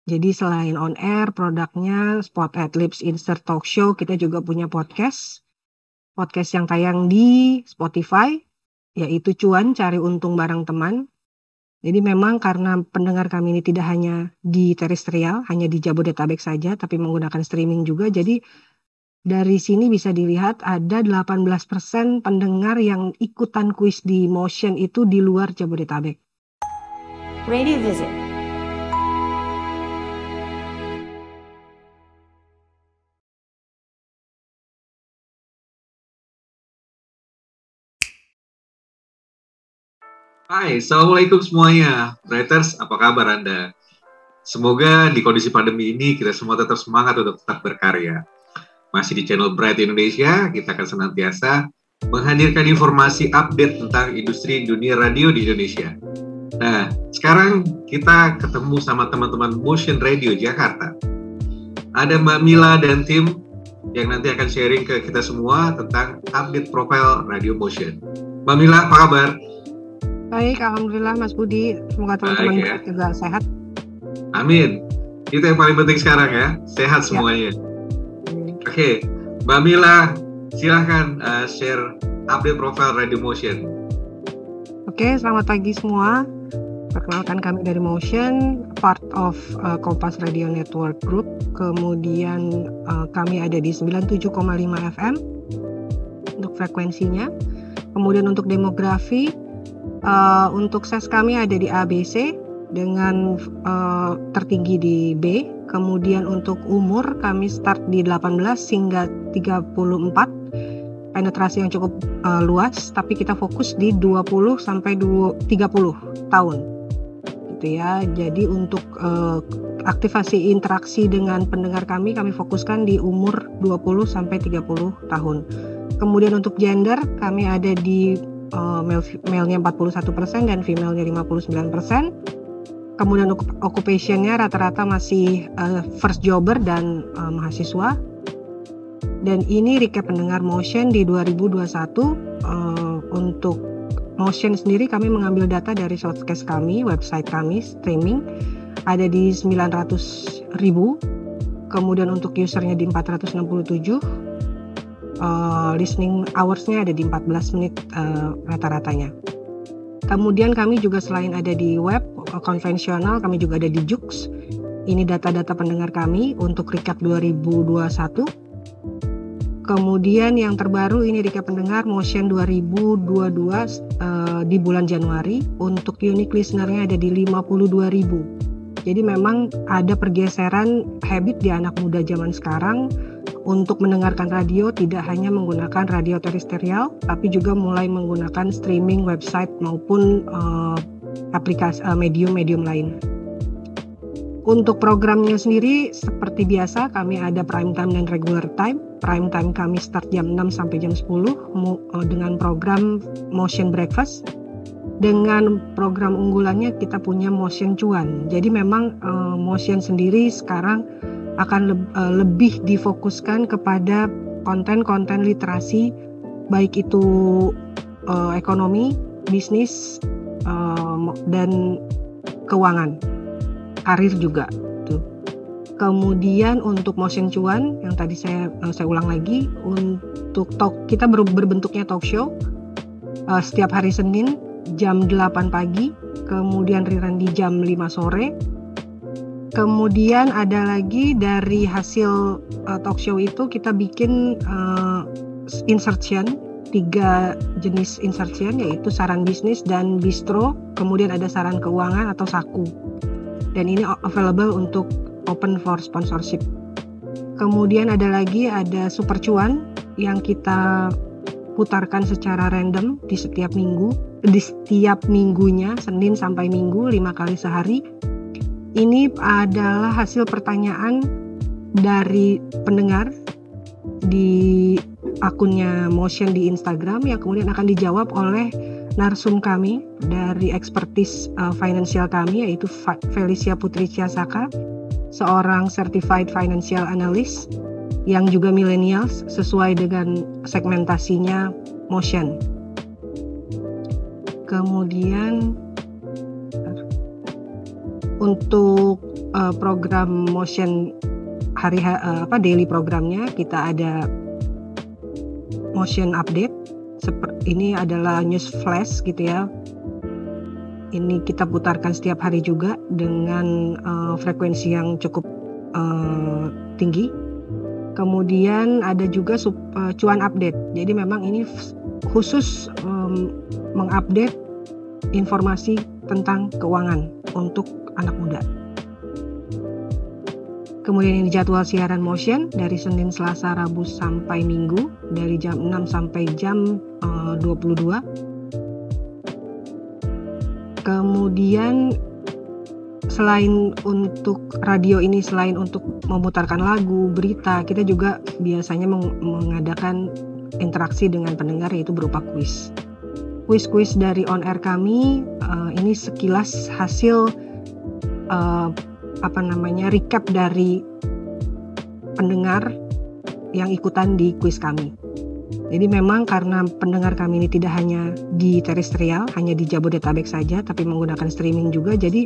Jadi selain on air, produknya Spot Adlibs Insert Talk Show, kita juga punya podcast. Podcast yang tayang di Spotify, yaitu Cuan Cari Untung Bareng Teman. Jadi memang karena pendengar kami ini tidak hanya di terestrial, hanya di Jabodetabek saja, tapi menggunakan streaming juga. Jadi dari sini bisa dilihat ada 18% pendengar yang ikutan kuis di Motion itu di luar Jabodetabek. Radio Visit. Hai, Assalamualaikum semuanya. Writers, apa kabar Anda? Semoga di kondisi pandemi ini kita semua tetap semangat untuk tetap berkarya. Masih di channel Bright Indonesia, kita akan senantiasa menghadirkan informasi update tentang industri dunia radio di Indonesia. Nah, sekarang kita ketemu sama teman-teman Motion Radio Jakarta. Ada Mbak Mila dan tim yang nanti akan sharing ke kita semua tentang update profile Radio Motion. Mbak Mila, apa kabar? Baik, Alhamdulillah Mas Budi. Semoga teman-teman ya. juga sehat. Amin. Itu yang paling penting sekarang ya, sehat semuanya. Oke, Mbak Mila, silahkan share update profile Radio Motion. Oke, selamat pagi semua. Perkenalkan kami dari Motion, part of Kompas Radio Network Group. Kemudian kami ada di 97,5 FM untuk frekuensinya. Kemudian untuk demografi, untuk ses kami ada di ABC dengan tertinggi di B. Kemudian untuk umur kami start di 18 hingga 34. Penetrasi yang cukup luas, tapi kita fokus di 20 sampai 30 tahun. Gitu ya. Jadi untuk aktivasi interaksi dengan pendengar kami fokuskan di umur 20 sampai 30 tahun. Kemudian untuk gender kami ada di male-nya 41% dan female-nya 59%. Kemudian occupation-nya rata-rata masih first jobber dan mahasiswa. Dan ini recap pendengar Motion di 2021. Untuk Motion sendiri kami mengambil data dari shortcast kami, website kami, streaming. Ada di 900.000. Kemudian untuk usernya di 467. Listening hours-nya ada di 14 menit rata-ratanya. Kemudian kami juga selain ada di web konvensional, kami juga ada di Joox. Ini data-data pendengar kami untuk recap 2021. Kemudian yang terbaru ini recap pendengar Motion 2022 di bulan Januari. Untuk unique listener-nya ada di 52.000. Jadi memang ada pergeseran habit di anak muda zaman sekarang untuk mendengarkan radio, tidak hanya menggunakan radio terestrial, tapi juga mulai menggunakan streaming website maupun aplikasi medium-medium lain. Untuk programnya sendiri seperti biasa kami ada prime time dan regular time. Prime time kami start jam 6 sampai jam 10 dengan program Motion Breakfast. Dengan program unggulannya kita punya Motion Cuan. Jadi memang Motion sendiri sekarang akan lebih difokuskan kepada konten-konten literasi, baik itu ekonomi, bisnis, dan keuangan, karir juga. Tuh. Kemudian untuk Motion Cuan yang tadi saya ulang lagi, untuk kita berbentuknya talk show setiap hari Senin jam 8 pagi, kemudian rerun di jam 5 sore. Kemudian ada lagi dari hasil talk show itu kita bikin insertion, 3 jenis insertion, yaitu saran bisnis dan bistro, kemudian ada saran keuangan atau saku. Dan ini available untuk open for sponsorship. Kemudian ada super cuan yang kita putarkan secara random di setiap minggunya, Senin sampai Minggu, 5 kali sehari. Ini adalah hasil pertanyaan dari pendengar di akunnya Motion di Instagram yang kemudian akan dijawab oleh narsum kami dari expertise financial kami, yaitu Felicia Putri Ciasaka, seorang certified financial analyst yang juga millennials sesuai dengan segmentasinya Motion. Kemudian untuk program motion daily programnya, kita ada motion update. Ini adalah news flash gitu ya. Ini kita putarkan setiap hari juga dengan frekuensi yang cukup tinggi. Kemudian ada juga cuan update. Jadi memang ini khusus mengupdate informasi tentang keuangan untuk anak muda. Kemudian ini jadwal siaran motion dari Senin, Selasa, Rabu sampai Minggu dari jam 6 sampai jam 22. Kemudian selain untuk radio ini, selain untuk memutarkan lagu, berita, kita juga biasanya mengadakan interaksi dengan pendengar, yaitu berupa kuis. Kuis-kuis dari on air kami ini sekilas hasil recap dari pendengar yang ikutan di kuis kami. Jadi memang karena pendengar kami ini tidak hanya di terestrial, hanya di Jabodetabek saja, tapi menggunakan streaming juga. Jadi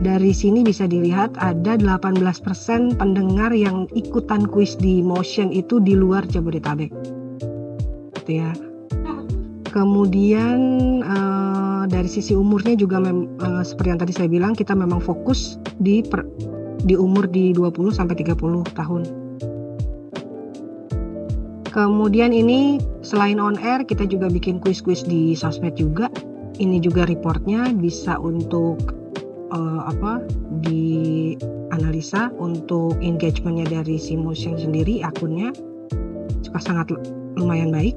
dari sini bisa dilihat ada 18% pendengar yang ikutan kuis di motion itu di luar Jabodetabek. Gitu ya. Kemudian dari sisi umurnya juga seperti yang tadi saya bilang, kita memang fokus di umur di 20 sampai 30 tahun. Kemudian ini selain on air, kita juga bikin kuis-kuis di sosmed juga. Ini juga reportnya bisa untuk dianalisa untuk engagementnya dari si motion sendiri, akunnya juga sangat lumayan baik.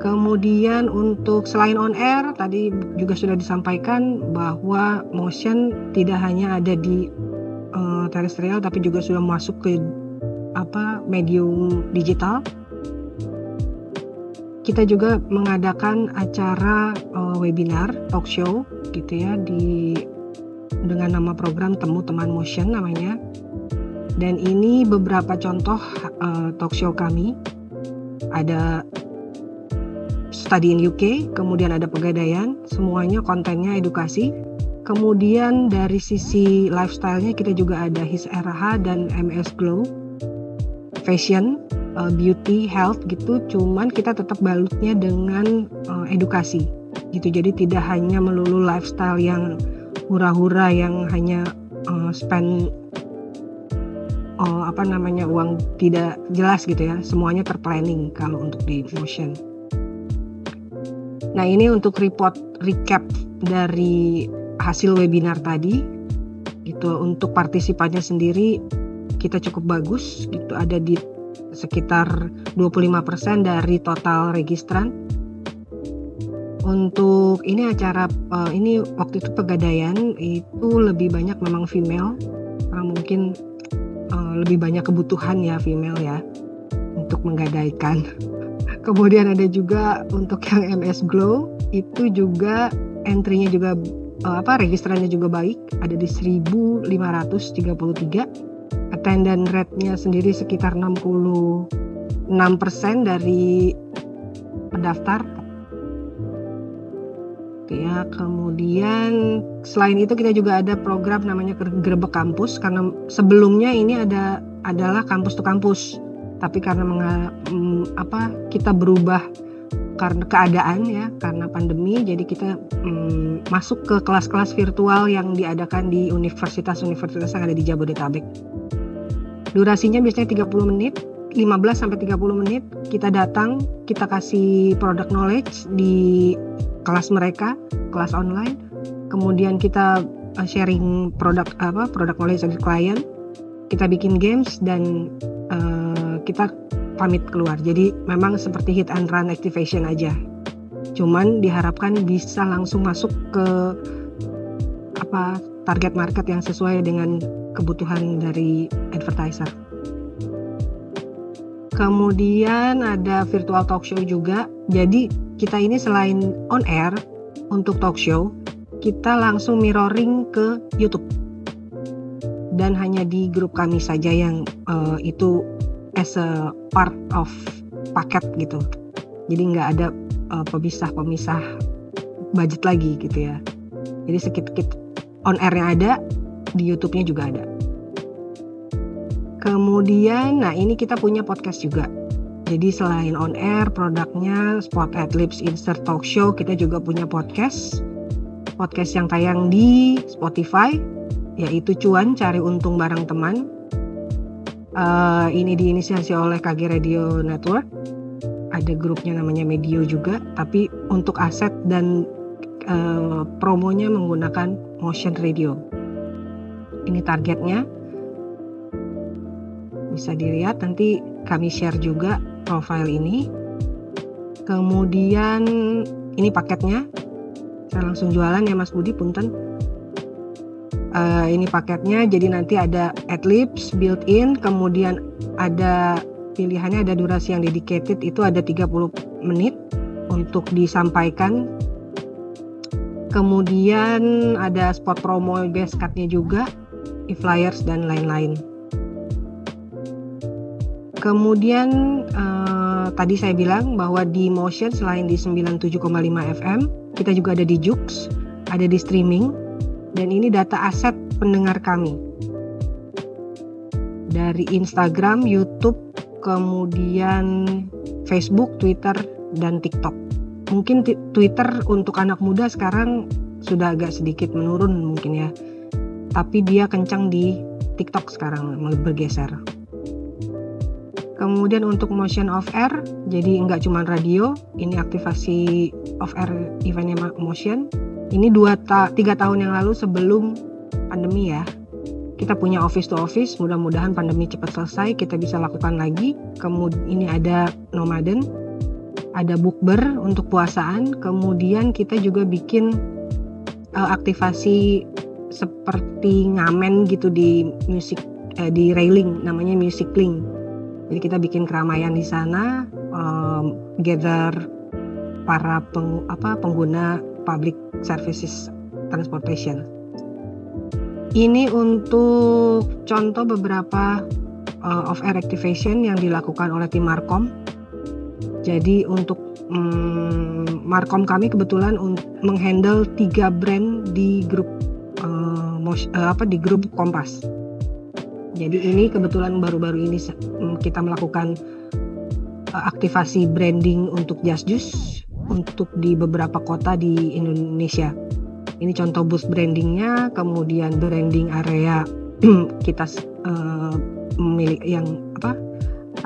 Kemudian untuk selain on air, tadi juga sudah disampaikan bahwa motion tidak hanya ada di terestrial, tapi juga sudah masuk ke medium digital. Kita juga mengadakan acara webinar, talk show gitu ya, dengan nama program Temu Teman Motion namanya. Dan ini beberapa contoh talk show kami. Ada Study in UK, kemudian ada Pegadaian, semuanya kontennya edukasi. Kemudian dari sisi lifestyle-nya kita juga ada His RH dan MS Glow, fashion, beauty, health gitu. Cuman kita tetap balutnya dengan edukasi gitu. Jadi tidak hanya melulu lifestyle yang hura-hura, yang hanya spend uang tidak jelas gitu ya. Semuanya terplanning kalau untuk di motion. Nah, ini untuk recap dari hasil webinar tadi. Gitu, untuk partisipannya sendiri kita cukup bagus gitu, ada di sekitar 25% dari total registran. Untuk ini acara ini waktu itu Pegadaian itu lebih banyak memang female, mungkin lebih banyak kebutuhan ya female ya untuk menggadaikan. Kemudian ada juga untuk yang MS Glow itu juga entry-nya juga registrannya juga baik, ada di 1.533. Attendance rate-nya sendiri sekitar 66% dari pendaftar. Ya, kemudian selain itu kita juga ada program namanya Gerebek Kampus, karena sebelumnya ini adalah kampus to kampus. Tapi karena kita berubah karena keadaan ya, karena pandemi, jadi kita masuk ke kelas-kelas virtual yang diadakan di universitas-universitas yang ada di Jabodetabek. Durasinya biasanya 30 menit, 15 sampai 30 menit. Kita datang, kita kasih product knowledge di kelas mereka, kelas online. Kemudian kita sharing product knowledge dari klien. Kita bikin games dan kita pamit keluar. Jadi memang seperti hit and run activation aja. Cuman diharapkan bisa langsung masuk ke target market yang sesuai dengan kebutuhan dari advertiser. Kemudian ada virtual talk show juga. Jadi kita ini selain on air untuk talk show, kita langsung mirroring ke YouTube. Dan hanya di grup kami saja yang itu as a part of paket gitu. Jadi nggak ada pemisah budget lagi gitu ya. Jadi sedikit on air-nya ada, di YouTube-nya juga ada. Kemudian, nah ini kita punya podcast juga. Jadi selain on air, produknya Spot Adlibs Insert Talk Show, kita juga punya podcast yang tayang di Spotify, yaitu Cuan Cari Untung Bareng Teman. Ini diinisiasi oleh KG Radio Network. Ada grupnya namanya Medio juga, tapi untuk aset dan promonya menggunakan Motion Radio. Ini targetnya. Bisa dilihat, nanti kami share juga profile ini. Kemudian ini paketnya. Saya langsung jualan ya Mas Budi, punten. Ini paketnya, jadi nanti ada Adlibs built-in, kemudian ada pilihannya, ada durasi yang dedicated, itu ada 30 menit untuk disampaikan. Kemudian ada spot promo guest card-nya juga, e-flyers dan lain-lain. Kemudian tadi saya bilang bahwa di Motion selain di 97,5 FM, kita juga ada di Joox, ada di streaming, dan ini data aset pendengar kami. Dari Instagram, YouTube, kemudian Facebook, Twitter, dan TikTok. Mungkin Twitter untuk anak muda sekarang sudah agak sedikit menurun mungkin ya. Tapi dia kencang di TikTok sekarang, bergeser. Kemudian untuk Motion Off Air, jadi nggak cuma radio, ini aktivasi off air eventnya Motion. Ini 3 tahun yang lalu sebelum pandemi ya. Kita punya office to office, mudah-mudahan pandemi cepat selesai, kita bisa lakukan lagi. Kemudian ini ada nomaden, ada bukber untuk puasaan, kemudian kita juga bikin aktivasi seperti ngamen gitu di di railing, namanya Music Link. Jadi kita bikin keramaian di sana, gather para pengguna public services transportation. Ini untuk contoh beberapa off-air activation yang dilakukan oleh tim Markom. Jadi untuk Markom kami kebetulan menghandle 3 brand di grup di grup Kompas. Jadi ini kebetulan baru-baru ini kita melakukan aktivasi branding untuk Just Juice untuk di beberapa kota di Indonesia. Ini contoh booth brandingnya, kemudian branding area kita memiliki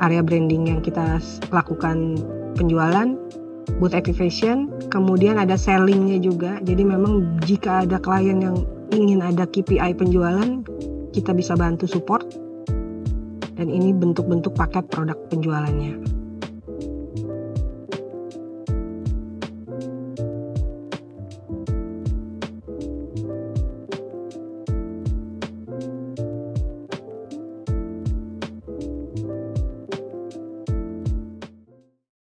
area branding yang kita lakukan penjualan, booth activation, kemudian ada sellingnya juga. Jadi memang jika ada klien yang ingin ada KPI penjualan, kita bisa bantu support, dan ini bentuk-bentuk paket produk penjualannya.